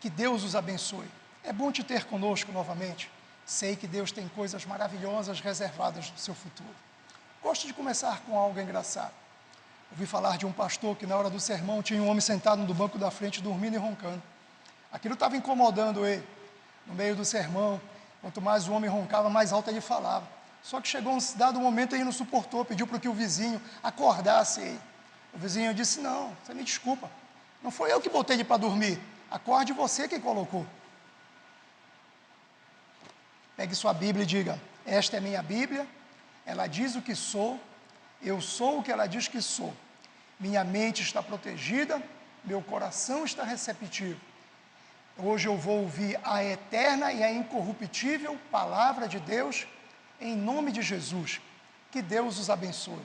Que Deus os abençoe. É bom te ter conosco novamente. Sei que Deus tem coisas maravilhosas reservadas no seu futuro. Gosto de começar com algo engraçado. Ouvi falar de um pastor que na hora do sermão tinha um homem sentado no banco da frente dormindo e roncando. Aquilo estava incomodando ele. No meio do sermão, quanto mais o homem roncava, mais alto ele falava. Só que chegou um dado momento e ele não suportou, pediu para que o vizinho acordasse ele. O vizinho disse: não, você me desculpa, não foi eu que botei ele para dormir, acorde você quem colocou. Pegue sua Bíblia e diga: esta é minha Bíblia, ela diz o que sou, eu sou o que ela diz que sou. Minha mente está protegida, meu coração está receptivo. Hoje eu vou ouvir a eterna e a incorruptível palavra de Deus, em nome de Jesus. Que Deus os abençoe.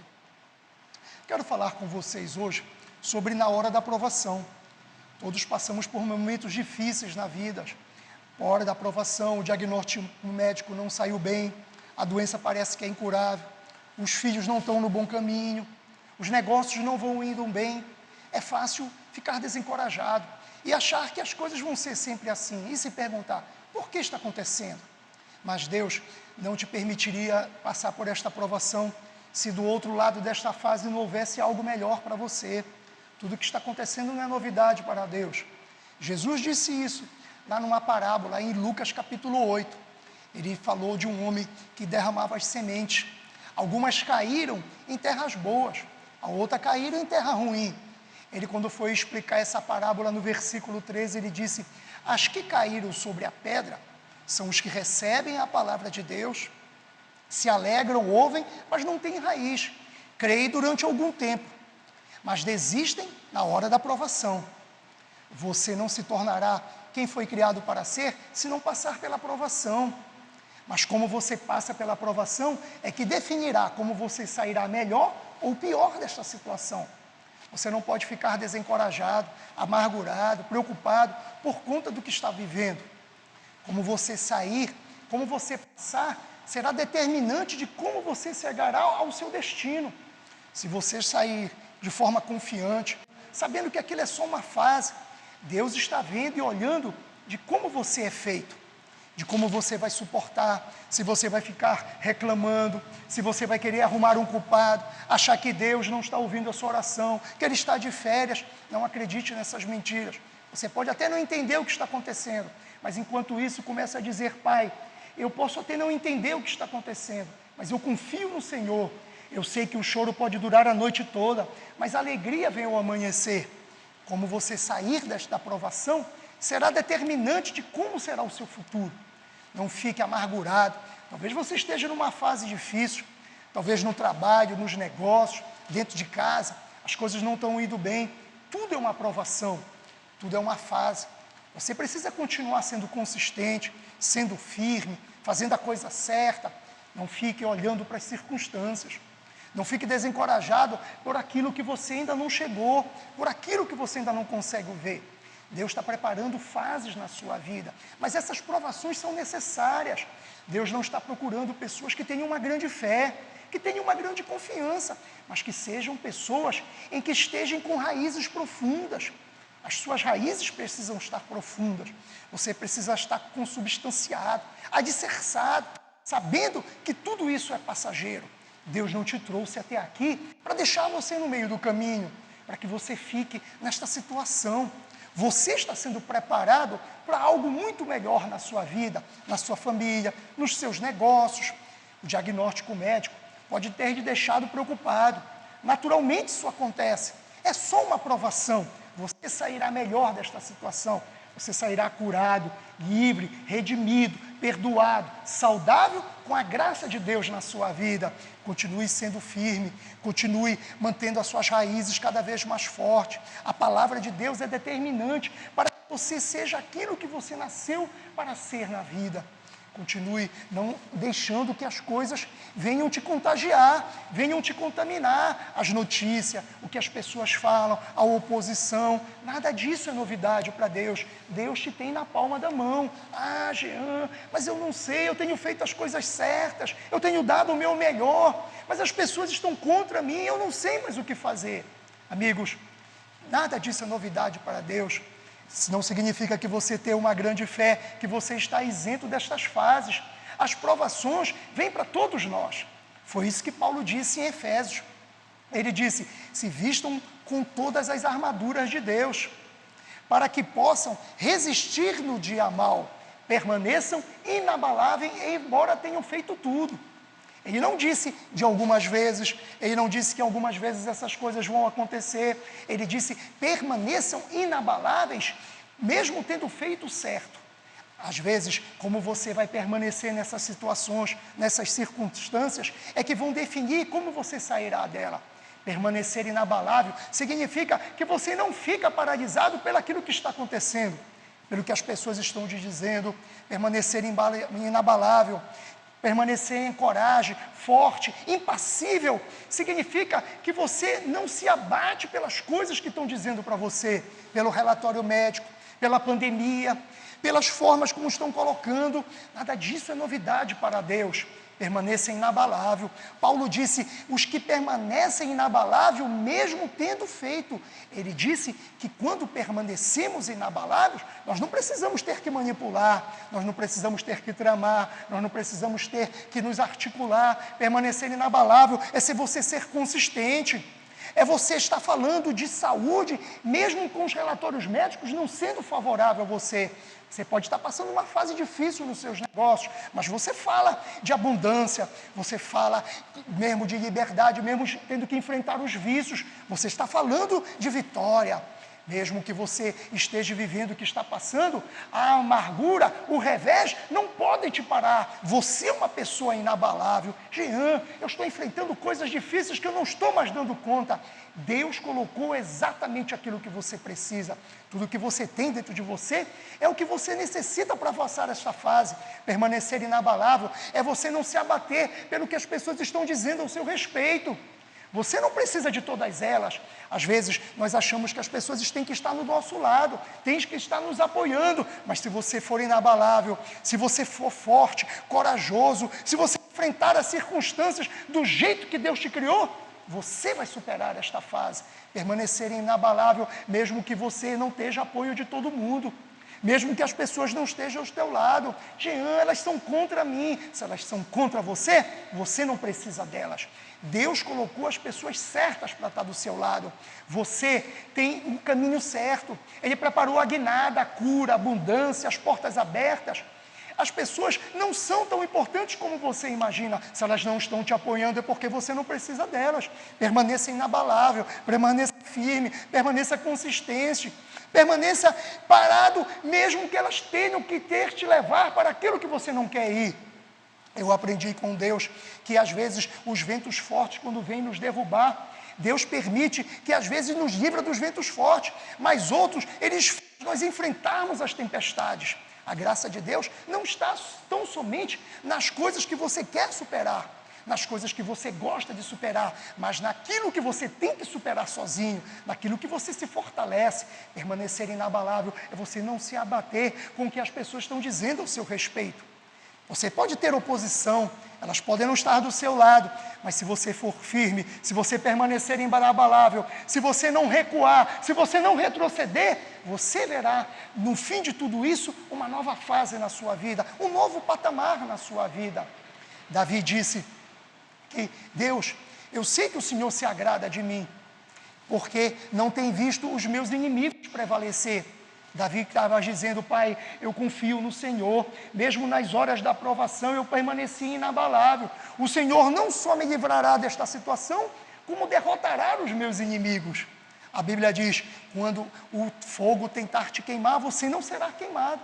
Quero falar com vocês hoje sobre na hora da provação. Todos passamos por momentos difíceis na vida. Na hora da provação, o diagnóstico médico não saiu bem, a doença parece que é incurável, os filhos não estão no bom caminho, os negócios não vão indo bem. É fácil ficar desencorajado e achar que as coisas vão ser sempre assim, e se perguntar: por que está acontecendo? Mas Deus não te permitiria passar por esta provação se do outro lado desta fase não houvesse algo melhor para você. Tudo o que está acontecendo não é novidade para Deus. Jesus disse isso lá numa parábola em Lucas capítulo 8. Ele falou de um homem que derramava as sementes. Algumas caíram em terras boas, a outra caíram em terra ruim. Ele, quando foi explicar essa parábola no versículo 13, ele disse: as que caíram sobre a pedra são os que recebem a palavra de Deus, se alegram, ouvem, mas não têm raiz, creem durante algum tempo, mas desistem na hora da provação. Você não se tornará quem foi criado para ser, se não passar pela provação. Mas como você passa pela provação, é que definirá como você sairá melhor ou pior desta situação. Você não pode ficar desencorajado, amargurado, preocupado por conta do que está vivendo. Como você sair, como você passar, será determinante de como você chegará ao seu destino. Se você sair de forma confiante, sabendo que aquilo é só uma fase, Deus está vendo e olhando de como você é feito, de como você vai suportar, se você vai ficar reclamando, se você vai querer arrumar um culpado, achar que Deus não está ouvindo a sua oração, que Ele está de férias. Não acredite nessas mentiras. Você pode até não entender o que está acontecendo, mas enquanto isso começa a dizer: Pai, eu posso até não entender o que está acontecendo, mas eu confio no Senhor. Eu sei que o choro pode durar a noite toda, mas a alegria vem ao amanhecer. Como você sair desta provação será determinante de como será o seu futuro. Não fique amargurado. Talvez você esteja numa fase difícil, talvez no trabalho, nos negócios, dentro de casa, as coisas não estão indo bem. Tudo é uma provação, tudo é uma fase. Você precisa continuar sendo consistente, sendo firme, fazendo a coisa certa. Não fique olhando para as circunstâncias. Não fique desencorajado por aquilo que você ainda não chegou, por aquilo que você ainda não consegue ver. Deus está preparando fases na sua vida, mas essas provações são necessárias. Deus não está procurando pessoas que tenham uma grande fé, que tenham uma grande confiança, mas que sejam pessoas em que estejam com raízes profundas. As suas raízes precisam estar profundas. Você precisa estar consubstanciado, alicerçado, sabendo que tudo isso é passageiro. Deus não te trouxe até aqui para deixar você no meio do caminho, para que você fique nesta situação. Você está sendo preparado para algo muito melhor na sua vida, na sua família, nos seus negócios. O diagnóstico médico pode ter te deixado preocupado. Naturalmente isso acontece. É só uma provação. Você sairá melhor desta situação. Você sairá curado, livre, redimido, perdoado, saudável, com a graça de Deus na sua vida. Continue sendo firme, continue mantendo as suas raízes cada vez mais fortes. A palavra de Deus é determinante para que você seja aquilo que você nasceu para ser na vida. Continue não deixando que as coisas venham te contagiar, venham te contaminar. As notícias, o que as pessoas falam, a oposição, nada disso é novidade para Deus. Deus te tem na palma da mão. Ah, Jean, mas eu não sei, eu tenho feito as coisas certas, eu tenho dado o meu melhor, mas as pessoas estão contra mim, eu não sei mais o que fazer. Amigos, nada disso é novidade para Deus. Isso não significa que você tem uma grande fé, que você está isento destas fases. As provações vêm para todos nós. Foi isso que Paulo disse em Efésios. Ele disse: se vistam com todas as armaduras de Deus, para que possam resistir no dia mau, permaneçam inabaláveis, embora tenham feito tudo. Ele não disse de algumas vezes, ele não disse que algumas vezes essas coisas vão acontecer, ele disse: permaneçam inabaláveis, mesmo tendo feito certo. Às vezes, como você vai permanecer nessas situações, nessas circunstâncias, é que vão definir como você sairá dela. Permanecer inabalável significa que você não fica paralisado pelaquilo que está acontecendo, pelo que as pessoas estão te dizendo. Permanecer inabalável, permanecer em coragem, forte, impassível, significa que você não se abate pelas coisas que estão dizendo para você, pelo relatório médico, pela pandemia, pelas formas como estão colocando. Nada disso é novidade para Deus. Permaneça inabalável. Paulo disse: os que permanecem inabalável mesmo tendo feito. Ele disse que quando permanecemos inabaláveis, nós não precisamos ter que manipular, nós não precisamos ter que tramar, nós não precisamos ter que nos articular. Permanecer inabalável é você ser consistente, é você estar falando de saúde, mesmo com os relatórios médicos não sendo favorável a você. Você pode estar passando uma fase difícil nos seus negócios, mas você fala de abundância, você fala mesmo de liberdade, mesmo tendo que enfrentar os vícios, você está falando de vitória. Mesmo que você esteja vivendo o que está passando, a amargura, o revés, não podem te parar. Você é uma pessoa inabalável. Jean, eu estou enfrentando coisas difíceis que eu não estou mais dando conta. Deus colocou exatamente aquilo que você precisa. Tudo que você tem dentro de você é o que você necessita para passar esta fase. Permanecer inabalável é você não se abater pelo que as pessoas estão dizendo ao seu respeito. Você não precisa de todas elas. Às vezes, nós achamos que as pessoas têm que estar do nosso lado, têm que estar nos apoiando, mas se você for inabalável, se você for forte, corajoso, se você enfrentar as circunstâncias do jeito que Deus te criou, você vai superar esta fase. Permanecer inabalável, mesmo que você não esteja apoio de todo mundo, mesmo que as pessoas não estejam ao teu lado. Jean, elas são contra mim. Se elas são contra você, você não precisa delas. Deus colocou as pessoas certas para estar do seu lado. Você tem um caminho certo. Ele preparou a guinada, a cura, a abundância, as portas abertas. As pessoas não são tão importantes como você imagina. Se elas não estão te apoiando, é porque você não precisa delas. Permaneça inabalável, permaneça firme, permaneça consistente, permaneça parado, mesmo que elas tenham que te levar para aquilo que você não quer ir. Eu aprendi com Deus que às vezes os ventos fortes, quando vêm nos derrubar, Deus permite que às vezes nos livra dos ventos fortes, mas outros, nós enfrentarmos as tempestades. A graça de Deus não está tão somente nas coisas que você quer superar, nas coisas que você gosta de superar, mas naquilo que você tem que superar sozinho, naquilo que você se fortalece. Permanecer inabalável é você não se abater com o que as pessoas estão dizendo ao seu respeito. Você pode ter oposição, elas podem não estar do seu lado, mas se você for firme, se você permanecer inabalável, se você não recuar, se você não retroceder, você verá, no fim de tudo isso, uma nova fase na sua vida, um novo patamar na sua vida. Davi disse que: Deus, eu sei que o Senhor se agrada de mim, porque não tem visto os meus inimigos prevalecer. Davi estava dizendo: Pai, eu confio no Senhor, mesmo nas horas da provação eu permaneci inabalável. O Senhor não só me livrará desta situação, como derrotará os meus inimigos. A Bíblia diz: quando o fogo tentar te queimar, você não será queimado.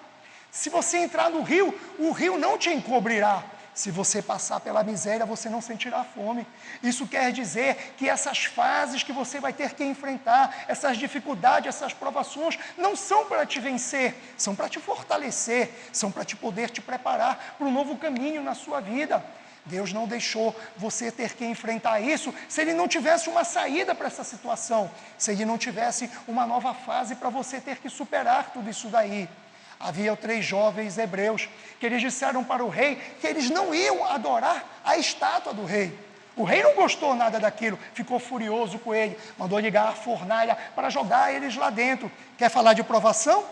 Se você entrar no rio, o rio não te encobrirá. Se você passar pela miséria, você não sentirá fome. Isso quer dizer que essas fases que você vai ter que enfrentar, essas dificuldades, essas provações, não são para te vencer, são para te fortalecer, são para te poder te preparar para um novo caminho na sua vida. Deus não deixou você ter que enfrentar isso se Ele não tivesse uma saída para essa situação, se Ele não tivesse uma nova fase para você ter que superar tudo isso daí. Havia 3 jovens hebreus que eles disseram para o rei que eles não iam adorar a estátua do rei. O rei não gostou nada daquilo, ficou furioso com ele, mandou ligar a fornalha para jogar eles lá dentro. Quer falar de provação?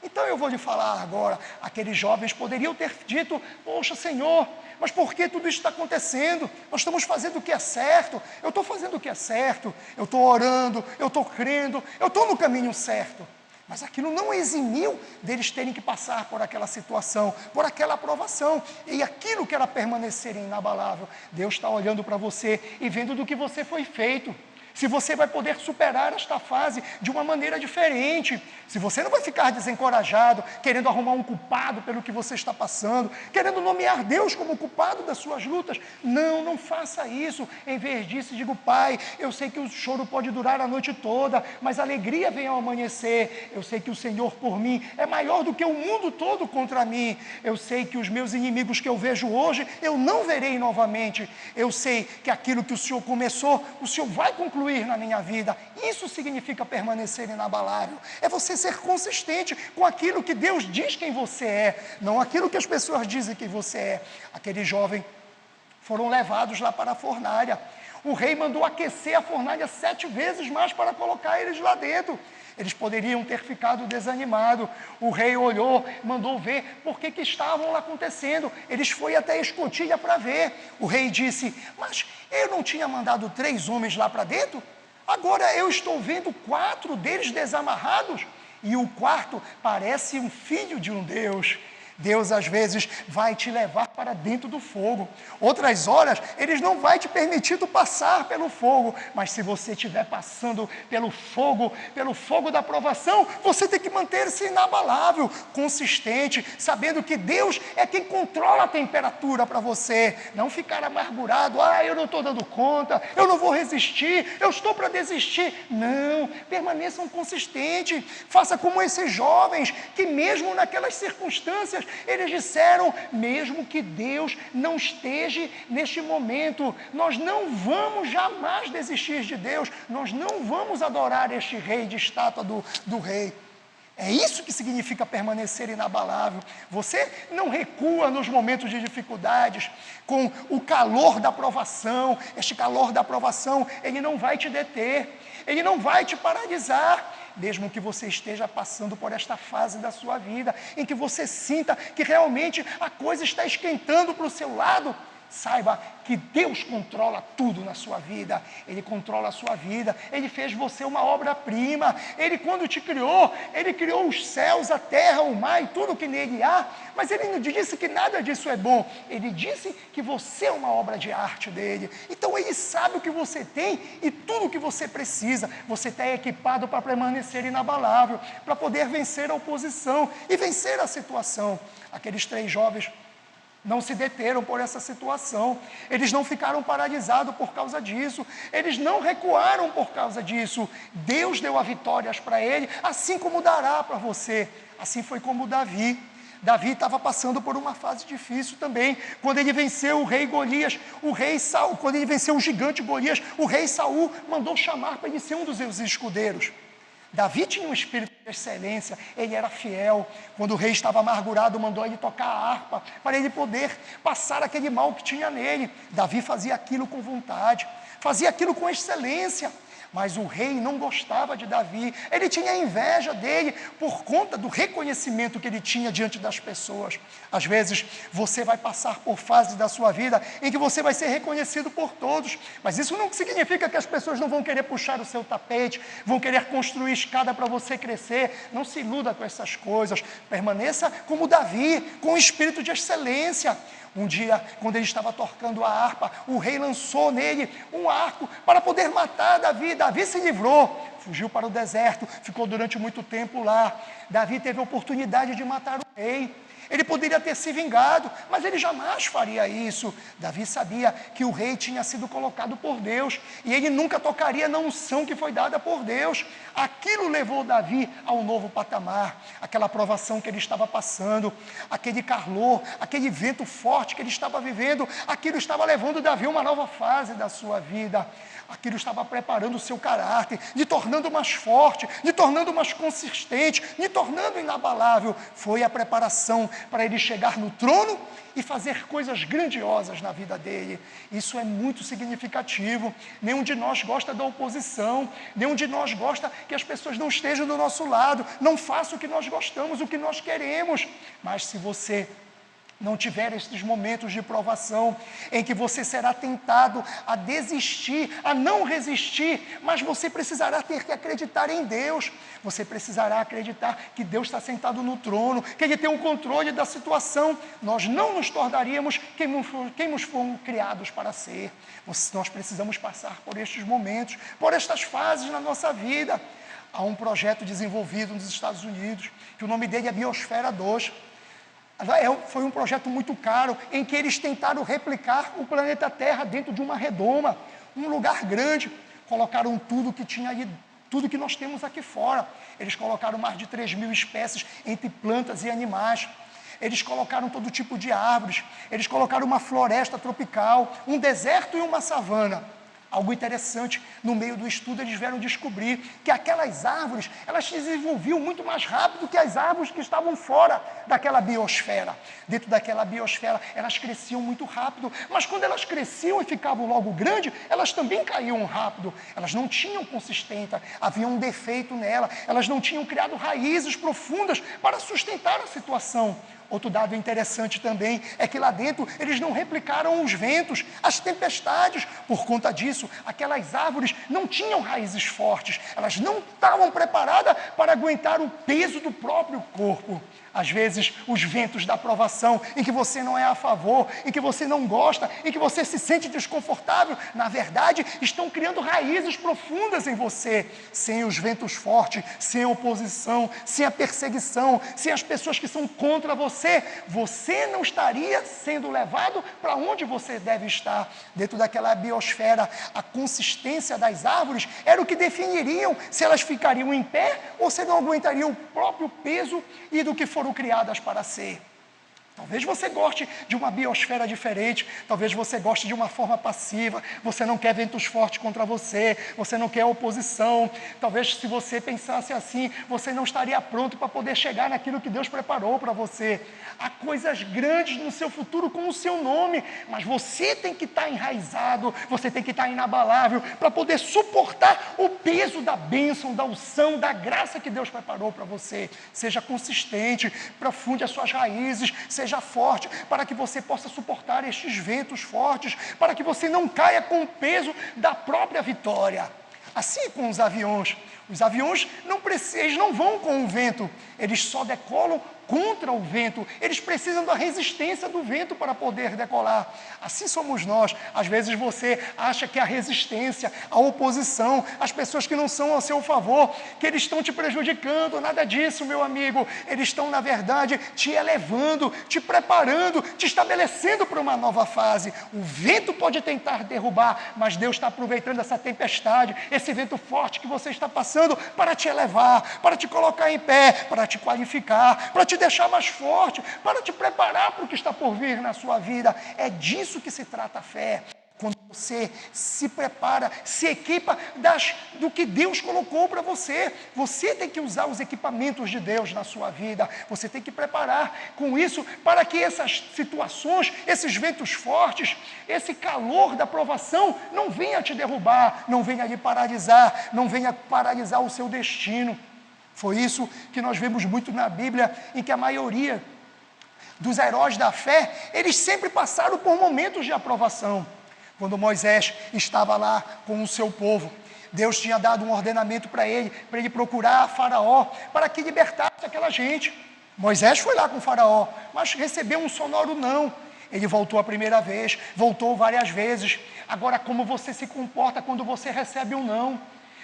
Então eu vou lhe falar agora, aqueles jovens poderiam ter dito, poxa Senhor, mas por que tudo isso está acontecendo? Nós estamos fazendo o que é certo, eu estou fazendo o que é certo, eu estou orando, eu estou crendo, eu estou no caminho certo. Mas aquilo não eximiu deles terem que passar por aquela situação, por aquela aprovação. E aquilo que era permanecer inabalável, Deus está olhando para você e vendo do que você foi feito. Se você vai poder superar esta fase de uma maneira diferente, se você não vai ficar desencorajado, querendo arrumar um culpado pelo que você está passando, querendo nomear Deus como culpado das suas lutas, não faça isso. Em vez disso, digo, Pai, eu sei que o choro pode durar a noite toda, mas a alegria vem ao amanhecer. Eu sei que o Senhor por mim é maior do que o mundo todo contra mim. Eu sei que os meus inimigos que eu vejo hoje, eu não verei novamente. Eu sei que aquilo que o Senhor começou, o Senhor vai concluir na minha vida. Isso significa permanecer inabalável. É você ser consistente com aquilo que Deus diz quem você é, não aquilo que as pessoas dizem quem você é. Aqueles jovens foram levados lá para a fornalha. O rei mandou aquecer a fornalha 7 vezes mais para colocar eles lá dentro. Eles poderiam ter ficado desanimados. O rei olhou, mandou ver por que estavam lá acontecendo. Eles foram até a escotilha para ver. O rei disse, mas eu não tinha mandado 3 homens lá para dentro? Agora eu estou vendo 4 deles desamarrados. E o 4º parece um filho de um Deus. Deus às vezes vai te levar para dentro do fogo. Outras horas, Ele não vai te permitir tu passar pelo fogo, mas se você estiver passando pelo fogo da provação, você tem que manter-se inabalável, consistente, sabendo que Deus é quem controla a temperatura para você. Não ficar amargurado, eu não estou dando conta, eu não vou resistir, eu estou para desistir. Não, permaneçam consistentes, faça como esses jovens, que mesmo naquelas circunstâncias, eles disseram, mesmo que Deus não esteja neste momento, nós não vamos jamais desistir de Deus, nós não vamos adorar este rei de estátua do rei. É isso que significa permanecer inabalável. Você não recua nos momentos de dificuldades, com o calor da provação. Este calor da provação, ele não vai te deter, ele não vai te paralisar. Mesmo que você esteja passando por esta fase da sua vida, em que você sinta que realmente a coisa está esquentando para o seu lado, saiba que Deus controla tudo na sua vida. Ele controla a sua vida. Ele fez você uma obra-prima. Ele, quando te criou, Ele criou os céus, a terra, o mar e tudo que nele há. Mas Ele não disse que nada disso é bom. Ele disse que você é uma obra de arte dele. Então Ele sabe o que você tem e tudo o que você precisa. Você está equipado para permanecer inabalável, para poder vencer a oposição e vencer a situação. Aqueles 3 jovens não se deteram por essa situação, eles não ficaram paralisados por causa disso, eles não recuaram por causa disso. Deus deu a vitórias para ele, assim como dará para você. Assim foi como Davi. Davi estava passando por uma fase difícil também, quando ele venceu o rei Golias, quando ele venceu o gigante Golias, o rei Saul mandou chamar para ele ser um dos seus escudeiros. Davi tinha um espírito de excelência, ele era fiel. Quando o rei estava amargurado, mandou ele tocar a harpa, para ele poder passar aquele mal que tinha nele. Davi fazia aquilo com vontade, fazia aquilo com excelência. Mas o rei não gostava de Davi, ele tinha inveja dele por conta do reconhecimento que ele tinha diante das pessoas. Às vezes você vai passar por fases da sua vida em que você vai ser reconhecido por todos, mas isso não significa que as pessoas não vão querer puxar o seu tapete, vão querer construir escada para você crescer. Não se iluda com essas coisas, permaneça como Davi, com um espírito de excelência. Um dia, quando ele estava tocando a harpa, o rei lançou nele um arco para poder matar Davi. Davi se livrou, fugiu para o deserto, ficou durante muito tempo lá. Davi teve a oportunidade de matar o rei. Ele poderia ter se vingado, mas ele jamais faria isso. Davi sabia que o rei tinha sido colocado por Deus, e ele nunca tocaria na unção que foi dada por Deus. Aquilo levou Davi ao novo patamar, aquela provação que ele estava passando, aquele calor, aquele vento forte que ele estava vivendo, aquilo estava levando Davi a uma nova fase da sua vida. Aquilo estava preparando o seu caráter, lhe tornando mais forte, lhe tornando mais consistente, lhe tornando inabalável. Foi a preparação para ele chegar no trono e fazer coisas grandiosas na vida dele. Isso é muito significativo. Nenhum de nós gosta da oposição, nenhum de nós gosta que as pessoas não estejam do nosso lado, não façam o que nós gostamos, o que nós queremos. Mas se você não tiver esses momentos de provação, em que você será tentado a desistir, a não resistir, mas você precisará ter que acreditar em Deus, você precisará acreditar que Deus está sentado no trono, que Ele tem o controle da situação. Nós não nos tornaríamos quem nos foram criados para ser. Nós precisamos passar por estes momentos, por estas fases na nossa vida. Há um projeto desenvolvido nos Estados Unidos, que o nome dele é Biosfera 2. Foi um projeto muito caro, em que eles tentaram replicar o planeta Terra dentro de uma redoma, um lugar grande. Colocaram tudo que tinha ali, tudo que nós temos aqui fora. Eles colocaram mais de 3.000 espécies entre plantas e animais. Eles colocaram todo tipo de árvores. Eles colocaram uma floresta tropical, um deserto e uma savana. Algo interessante, no meio do estudo eles vieram descobrir que aquelas árvores, elas se desenvolviam muito mais rápido que as árvores que estavam fora daquela biosfera. Dentro daquela biosfera, elas cresciam muito rápido, mas quando elas cresciam e ficavam logo grandes, elas também caíam rápido. Elas não tinham consistência, havia um defeito nela, elas não tinham criado raízes profundas para sustentar a situação. Outro dado interessante também é que lá dentro eles não replicaram os ventos, as tempestades. Por conta disso, aquelas árvores não tinham raízes fortes, elas não estavam preparadas para aguentar o peso do próprio corpo. Às vezes, os ventos da provação, em que você não é a favor, em que você não gosta, em que você se sente desconfortável, na verdade, estão criando raízes profundas em você. Sem os ventos fortes, sem a oposição, sem a perseguição, sem as pessoas que são contra você, você não estaria sendo levado para onde você deve estar. Dentro daquela biosfera, a consistência das árvores era o que definiriam se elas ficariam em pé ou se não aguentariam o próprio peso e do que foram criadas para ser. Talvez você goste de uma biosfera diferente, talvez você goste de uma forma passiva, você não quer ventos fortes contra você, você não quer oposição. Talvez se você pensasse assim, você não estaria pronto para poder chegar naquilo que Deus preparou para você. Há coisas grandes no seu futuro com o seu nome, mas você tem que estar enraizado, você tem que estar inabalável para poder suportar o peso da bênção, da unção, da graça que Deus preparou para você. Seja consistente, profunde as suas raízes, seja forte, para que você possa suportar estes ventos fortes, para que você não caia com o peso da própria vitória. Assim com os aviões. Os aviões eles não vão com o vento, eles só decolam contra o vento. Eles precisam da resistência do vento para poder decolar. Assim somos nós. Às vezes você acha que a resistência, a oposição, as pessoas que não são a seu favor, que eles estão te prejudicando. Nada disso, meu amigo. Eles estão, na verdade, te elevando, te preparando, te estabelecendo para uma nova fase. O vento pode tentar derrubar, mas Deus está aproveitando essa tempestade, esse vento forte que você está passando, para te elevar, para te colocar em pé, para te qualificar, para te deixar mais forte, para te preparar para o que está por vir na sua vida. É disso que se trata a fé. Quando você se prepara, se equipa do que Deus colocou para você. Você tem que usar os equipamentos de Deus na sua vida. Você tem que preparar com isso para que essas situações, esses ventos fortes, esse calor da provação não venha te derrubar, não venha lhe paralisar, não venha paralisar o seu destino. Foi isso que nós vemos muito na Bíblia, em que a maioria dos heróis da fé, eles sempre passaram por momentos de aprovação. Quando Moisés estava lá com o seu povo, Deus tinha dado um ordenamento para ele procurar Faraó, para que libertasse aquela gente. Moisés foi lá com Faraó, mas recebeu um sonoro não. Ele voltou a primeira vez, voltou várias vezes. Agora, como você se comporta quando você recebe um não?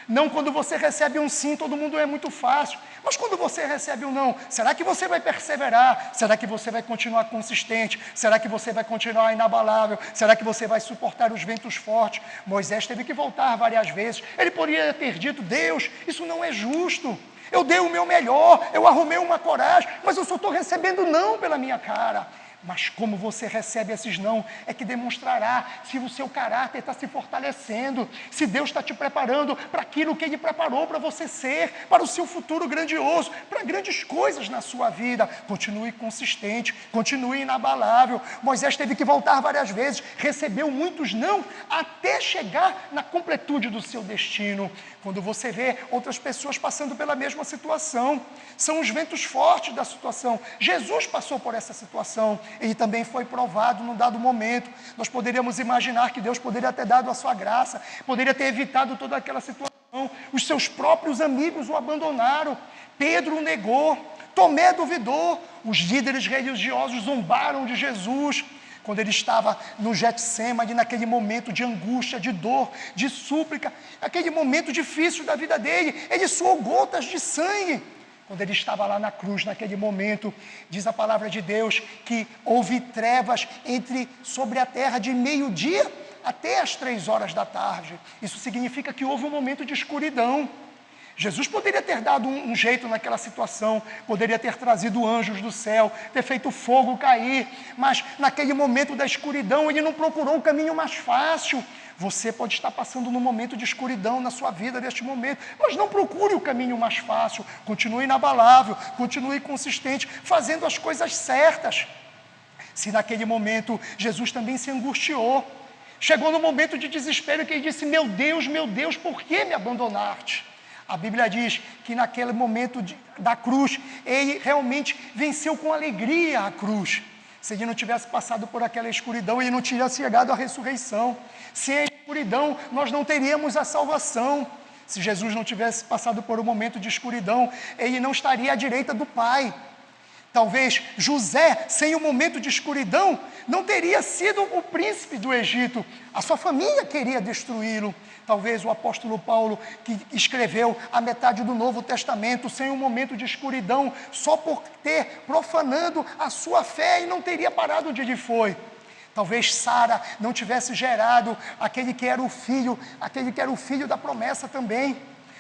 Não quando você recebe um sim, todo mundo é muito fácil. Mas quando você recebe um não, será que você vai perseverar? Será que você vai continuar consistente? Será que você vai continuar inabalável? Será que você vai suportar os ventos fortes? Moisés teve que voltar várias vezes. Ele poderia ter dito: Deus, isso não é justo. Eu dei o meu melhor, eu arrumei uma coragem, mas eu só estou recebendo não pela minha cara. Mas como você recebe esses não, é que demonstrará se o seu caráter está se fortalecendo, se Deus está te preparando para aquilo que Ele preparou para você ser, para o seu futuro grandioso, para grandes coisas na sua vida. Continue consistente, continue inabalável. Moisés teve que voltar várias vezes, recebeu muitos não, até chegar na completude do seu destino. Quando você vê outras pessoas passando pela mesma situação, são os ventos fortes da situação. Jesus passou por essa situação, ele também foi provado num dado momento. Nós poderíamos imaginar que Deus poderia ter dado a sua graça, poderia ter evitado toda aquela situação. Os seus próprios amigos o abandonaram, Pedro o negou, Tomé duvidou, os líderes religiosos zombaram de Jesus. Quando ele estava no Getsêmani, naquele momento de angústia, de dor, de súplica, aquele momento difícil da vida dele, ele suou gotas de sangue. Quando ele estava lá na cruz, naquele momento, diz a palavra de Deus que houve trevas sobre a terra de meio-dia até as 3 horas da tarde. Isso significa que houve um momento de escuridão. Jesus poderia ter dado um jeito naquela situação, poderia ter trazido anjos do céu, ter feito fogo cair, mas naquele momento da escuridão, ele não procurou o caminho mais fácil. Você pode estar passando num momento de escuridão na sua vida neste momento, mas não procure o caminho mais fácil, continue inabalável, continue consistente, fazendo as coisas certas. Se naquele momento Jesus também se angustiou, chegou no momento de desespero que ele disse: meu Deus, por que me abandonaste? A Bíblia diz que naquele momento da cruz, ele realmente venceu com alegria a cruz. Se ele não tivesse passado por aquela escuridão, ele não tinha chegado à ressurreição. Sem a escuridão, nós não teríamos a salvação. Se Jesus não tivesse passado por um momento de escuridão, ele não estaria à direita do Pai. Talvez José, sem o momento de escuridão, não teria sido o príncipe do Egito. A sua família queria destruí-lo. Talvez o apóstolo Paulo, que escreveu a metade do Novo Testamento, sem um momento de escuridão, só por ter profanado a sua fé, e não teria parado onde ele foi. Talvez Sara não tivesse gerado aquele que era o filho da promessa também.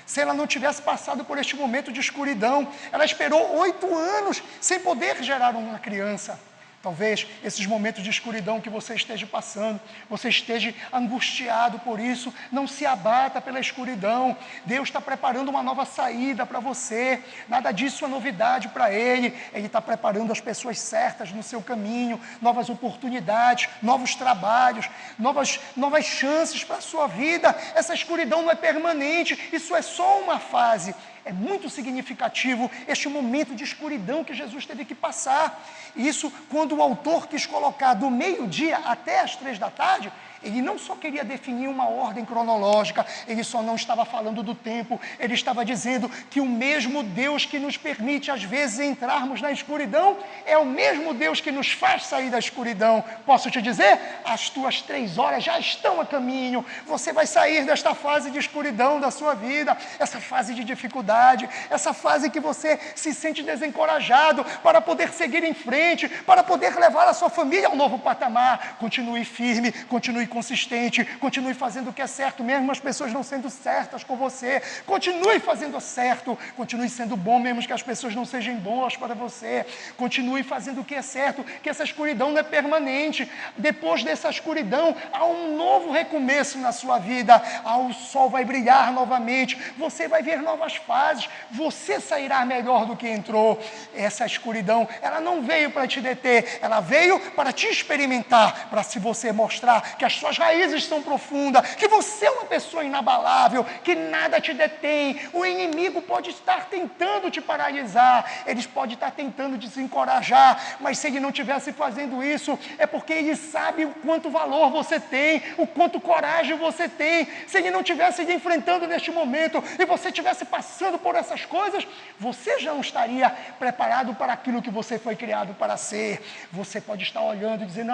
Se ela não tivesse passado por este momento de escuridão, ela esperou 8 anos sem poder gerar uma criança. Talvez esses momentos de escuridão que você esteja passando, você esteja angustiado por isso, não se abata pela escuridão. Deus está preparando uma nova saída para você, nada disso é novidade para Ele. Ele está preparando as pessoas certas no seu caminho, novas oportunidades, novos trabalhos, novas chances para a sua vida. Essa escuridão não é permanente, isso é só uma fase. É muito significativo este momento de escuridão que Jesus teve que passar. Isso, quando o autor quis colocar do meio-dia até as 3 da tarde, ele não só queria definir uma ordem cronológica, ele só não estava falando do tempo, ele estava dizendo que o mesmo Deus que nos permite, às vezes, entrarmos na escuridão, é o mesmo Deus que nos faz sair da escuridão. Posso te dizer? As tuas 3 horas já estão a caminho, você vai sair desta fase de escuridão da sua vida, essa fase de dificuldade, essa fase que você se sente desencorajado para poder seguir em frente, para poder levar a sua família a um novo patamar. Continue firme, continue consistente, continue fazendo o que é certo, mesmo as pessoas não sendo certas com você. Continue fazendo certo, continue sendo bom, mesmo que as pessoas não sejam boas para você. Continue fazendo o que é certo, que essa escuridão não é permanente. Depois dessa escuridão, há um novo recomeço na sua vida. O sol vai brilhar novamente, você vai ver novas fases, você sairá melhor do que entrou. Essa escuridão, ela não veio para te deter, ela veio para te experimentar, para se você mostrar que as suas raízes são profundas, que você é uma pessoa inabalável, que nada te detém. O inimigo pode estar tentando te paralisar, ele pode estar tentando desencorajar, mas se ele não estivesse fazendo isso, é porque ele sabe o quanto valor você tem, o quanto coragem você tem. Se ele não estivesse lhe enfrentando neste momento, e você estivesse passando por essas coisas, você já não estaria preparado para aquilo que você foi criado para ser. Você pode estar olhando e dizendo: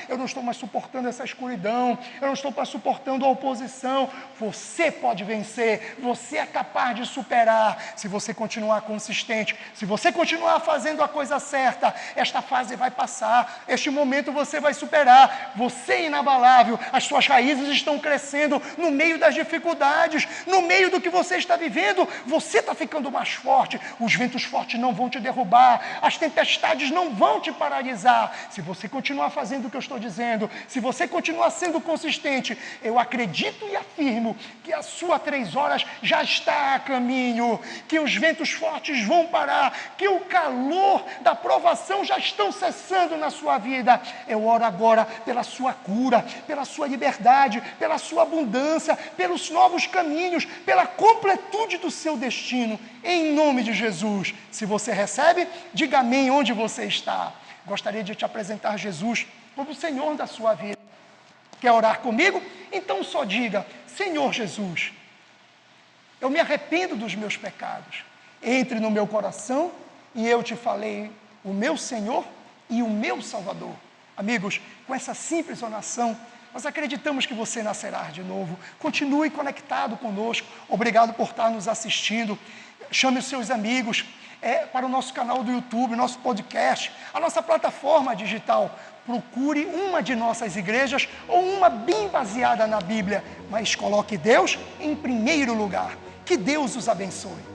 eu não estou mais suportando essa escuridão, solidão, eu não estou suportando a oposição. Você pode vencer, você é capaz de superar, se você continuar consistente, se você continuar fazendo a coisa certa. Esta fase vai passar, este momento você vai superar, você é inabalável, as suas raízes estão crescendo no meio das dificuldades, no meio do que você está vivendo, você está ficando mais forte, os ventos fortes não vão te derrubar, as tempestades não vão te paralisar, se você continuar fazendo o que eu estou dizendo, se você continuar sendo consistente, eu acredito e afirmo que a sua 3 horas já está a caminho, que os ventos fortes vão parar, que o calor da provação já estão cessando na sua vida. Eu oro agora pela sua cura, pela sua liberdade, pela sua abundância, pelos novos caminhos, pela completude do seu destino, em nome de Jesus. Se você recebe, diga amém onde você está. Gostaria de te apresentar Jesus como o Senhor da sua vida. Quer orar comigo? Então só diga: Senhor Jesus, eu me arrependo dos meus pecados. Entre no meu coração e eu te falei o meu Senhor e o meu Salvador. Amigos, com essa simples oração, nós acreditamos que você nascerá de novo. Continue conectado conosco. Obrigado por estar nos assistindo. Chame os seus amigos para o nosso canal do YouTube, nosso podcast, a nossa plataforma digital. Procure uma de nossas igrejas ou uma bem baseada na Bíblia, mas coloque Deus em primeiro lugar. Que Deus os abençoe.